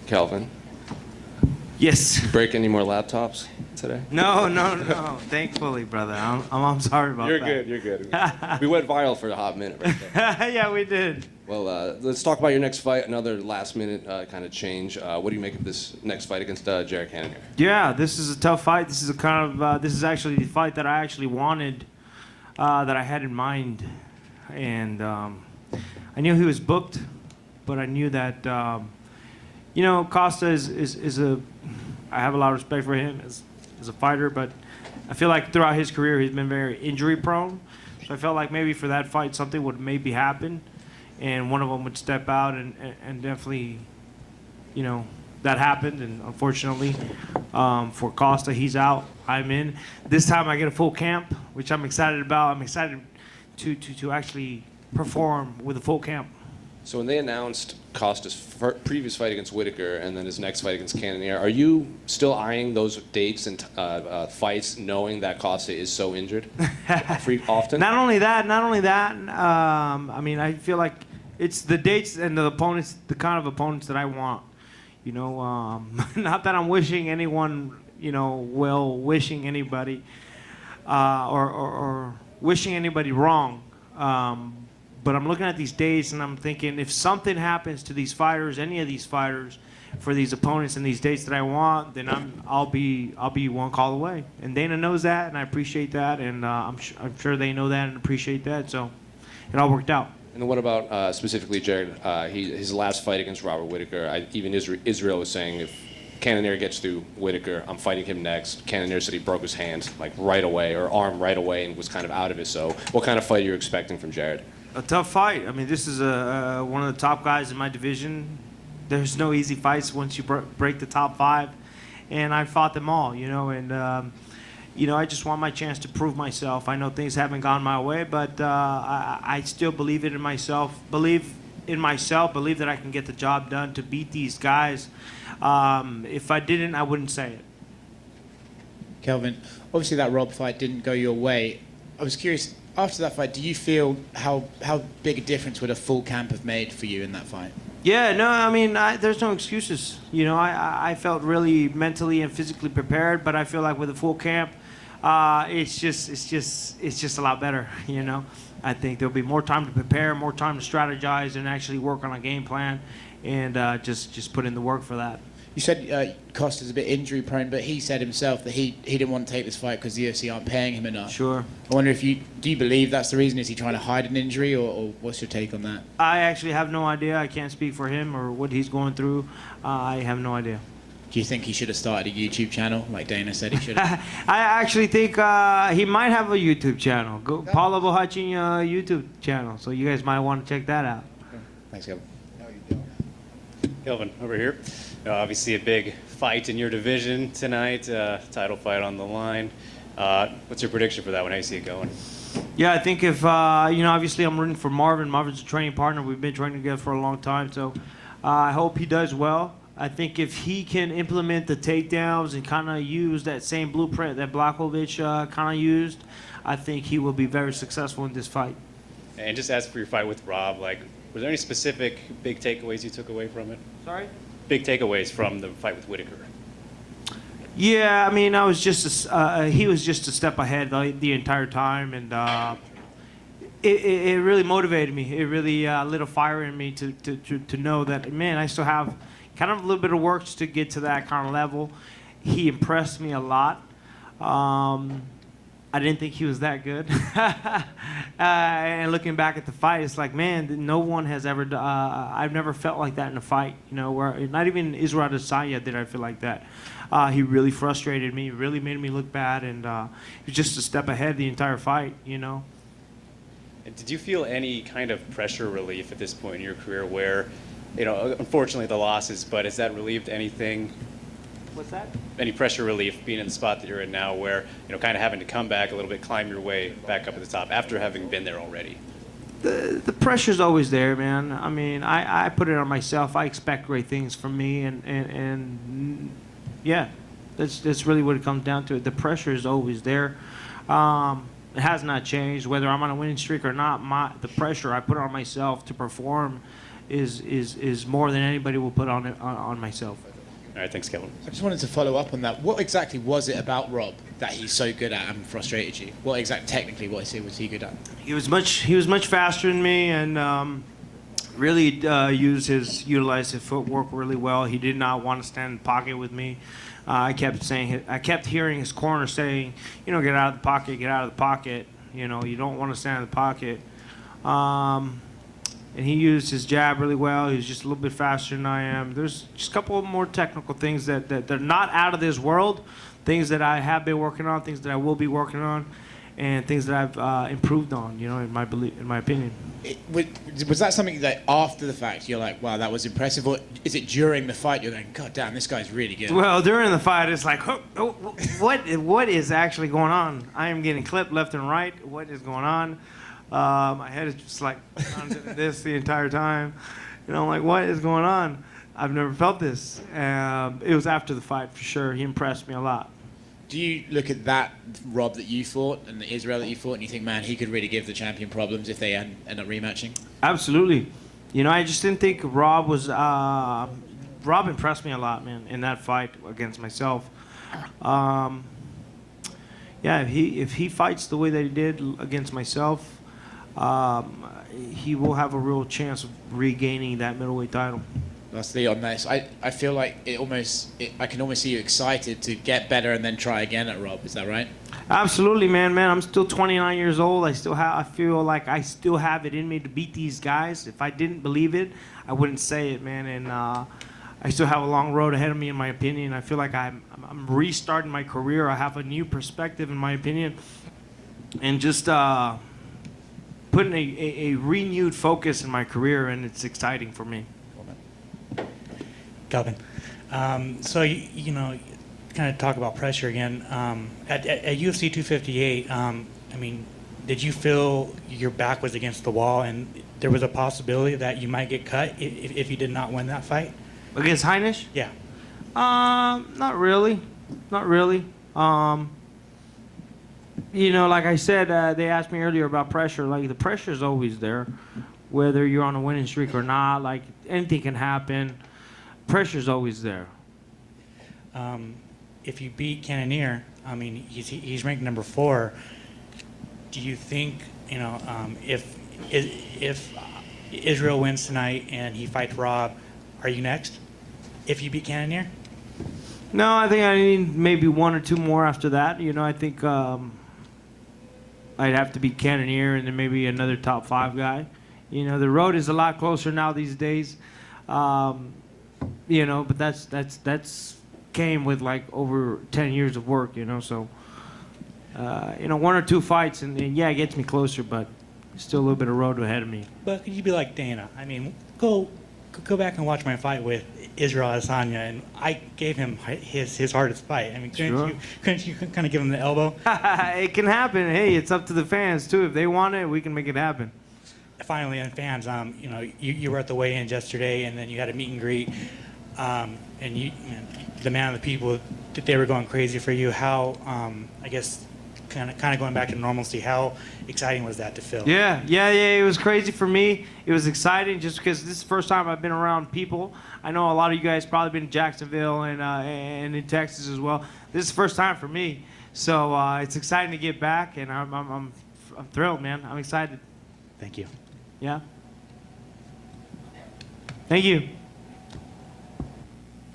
Kelvin. Yes. Break any more laptops today? No. Thankfully, brother. I'm sorry about that. You're good. We went viral for a hot minute right there. Yeah, we did. Well, let's talk about your next fight, another last-minute kind of change. What do you make of this next fight against Jared Cannonier? Yeah, this is a tough fight. This is this is actually the fight that I actually wanted, that I had in mind. And I knew he was booked, but I knew that, Costa is I have a lot of respect for him as a fighter, but I feel like throughout his career he's been very injury prone. So I felt like maybe for that fight something would maybe happen, and one of them would step out, and definitely, that happened. And unfortunately, for Costa, he's out. I'm in. This time I get a full camp, which I'm excited about. I'm excited to actually perform with a full camp. So when they announced Costa's previous fight against Whitaker and then his next fight against Cannonier, are you still eyeing those dates and fights, knowing that Costa is so injured often? Not only that. I feel like it's the dates and the opponents, the kind of opponents that I want. Not that I'm wishing anyone, wishing anybody, or wishing anybody wrong. But I'm looking at these dates and I'm thinking, if something happens to these fighters, any of these fighters, for these opponents and these dates that I want, then I'll be one call away. And Dana knows that, and I appreciate that, and I'm sure they know that and appreciate that. So it all worked out. And then what about specifically Jared? His last fight against Robert Whitaker, even Israel was saying if Cannonier gets through Whitaker, I'm fighting him next. Cannonier said he broke his hand like right away, or arm right away, and was kind of out of it. So what kind of fight are you expecting from Jared? A tough fight. I mean, this is one of the top guys in my division. There's no easy fights once you break the top 5, and I fought them all, and I just want my chance to prove myself. I know things haven't gone my way, but I still believe in myself. Believe that I can get the job done to beat these guys. If I didn't, I wouldn't say it. Kelvin, obviously that Rob fight didn't go your way. I was curious, after that fight, do you feel how big a difference would a full camp have made for you in that fight? Yeah, no, I mean, there's no excuses. I felt really mentally and physically prepared, but I feel like with a full camp, it's just a lot better. I think there'll be more time to prepare, more time to strategize, and actually work on a game plan, and just put in the work for that. You said Costa's a bit injury prone, but he said himself that he didn't want to take this fight because the UFC aren't paying him enough. Sure. I wonder do you believe that's the reason? Is he trying to hide an injury, or what's your take on that? I actually have no idea. I can't speak for him or what he's going through. I have no idea. Do you think he should have started a YouTube channel like Dana said he should have? I actually think he might have a YouTube channel. Paulo Costa YouTube channel. So you guys might want to check that out. Thanks, Kelvin. Kelvin, over here. Obviously a big fight in your division tonight, title fight on the line. What's your prediction for that one? How do you see it going? Yeah, I think if, obviously I'm rooting for Marvin. Marvin's a training partner. We've been training together for a long time, so I hope he does well. I think if he can implement the takedowns and kind of use that same blueprint that Blachowicz kind of used, I think he will be very successful in this fight. And just as for your fight with Rob, were there any specific big takeaways you took away from it? Sorry? Big takeaways from the fight with Whitaker. Yeah, I mean, he was just a step ahead the entire time, and it really motivated me. It really lit a fire in me to know that, man, I still have kind of a little bit of work to get to that kind of level. He impressed me a lot. I didn't think he was that good. And looking back at the fight, it's like, man, no one has ever. I've never felt like that in a fight. Where not even Israel Adesanya did I feel like that. He really frustrated me. Really made me look bad, and he was just a step ahead the entire fight. And did you feel any kind of pressure relief at this point in your career, where, unfortunately the losses, but has that relieved anything? What's that? Any pressure relief being in the spot that you're in now, where kind of having to come back a little bit, climb your way back up at the top after having been there already? The pressure's always there, man. I mean, I put it on myself. I expect great things from me, and yeah, that's really what it comes down to. The pressure is always there. It has not changed. Whether I'm on a winning streak or not, the pressure I put on myself to perform is more than anybody will put on myself. All right, thanks, Kelvin. I just wanted to follow up on that. What exactly was it about Rob that he's so good at and frustrated you? What exactly, technically, what was he good at? He was much faster than me, and really utilized his footwork really well. He did not want to stand in the pocket with me. I kept hearing his corner saying, you know, get out of the pocket, get out of the pocket. You know, you don't want to stand in the pocket. And he used his jab really well. He was just a little bit faster than I am. There's just a couple of more technical things that they're not out of this world, things that I have been working on, things that I will be working on, and things that I've improved on, you know, in my opinion. Was that something that after the fact you're like, wow, that was impressive, or is it during the fight you're going, God damn, this guy's really good? Well, during the fight, it's like, what is actually going on? I am getting clipped left and right. What is going on? My head is just like this the entire time. You know, I'm like, what is going on? I've never felt this. It was after the fight for sure. He impressed me a lot. Do you look at that Rob that you fought and the Israel that you fought and you think, man, he could really give the champion problems if they end up rematching? Absolutely. You know, I just didn't think Rob was... Rob impressed me a lot, man, in that fight against myself. Yeah, if he fights the way that he did against myself, he will have a real chance of regaining that middleweight title. Lastly on this, I feel like I can almost see you excited to get better and then try again at Rob. Is that right? Absolutely, man. I'm still 29 years old. I feel like I still have it in me to beat these guys. If I didn't believe it, I wouldn't say it, man. And I still have a long road ahead of me, in my opinion. I feel like I'm restarting my career. I have a new perspective, in my opinion, and just putting a renewed focus in my career, and it's exciting for me. Kelvin, so you know, kind of talk about pressure again. At UFC 258, I mean, did you feel your back was against the wall and there was a possibility that you might get cut if you did not win that fight? Against Heinisch? Yeah. Not really. Not really. You know, like I said, they asked me earlier about pressure. Like, the pressure is always there, whether you're on a winning streak or not. Like, anything can happen. Pressure's always there. If you beat Cannonier, I mean, he's ranked number 4. Do you think, you know, if Israel wins tonight and he fights Rob, are you next? If you beat Cannonier? No, I think I need maybe 1 or 2 more after that. You know, I think I'd have to beat Cannonier and then maybe another top 5 guy. You know, the road is a lot closer now these days. You know, but that's came with like over 10 years of work, you know, so you know, 1 or 2 fights and yeah, it gets me closer, but still a little bit of road ahead of me. But could you be like Dana? I mean, go back and watch my fight with Israel Adesanya, and I gave him his hardest fight. I mean, couldn't you kind of give him the elbow? It can happen. Hey, it's up to the fans too. If they want it, we can make it happen. Finally, on fans, you know, you were at the weigh-ins yesterday, and then you had a meet and greet, and the man of the people, they were going crazy for you. How, I guess, kind of going back to normalcy, how exciting was that to Phil? Yeah, it was crazy for me. It was exciting just because this is the first time I've been around people. I know a lot of you guys probably been in Jacksonville and in Texas as well. This is the first time for me, so it's exciting to get back, and I'm thrilled, man. I'm excited. Thank you. Yeah. Thank you.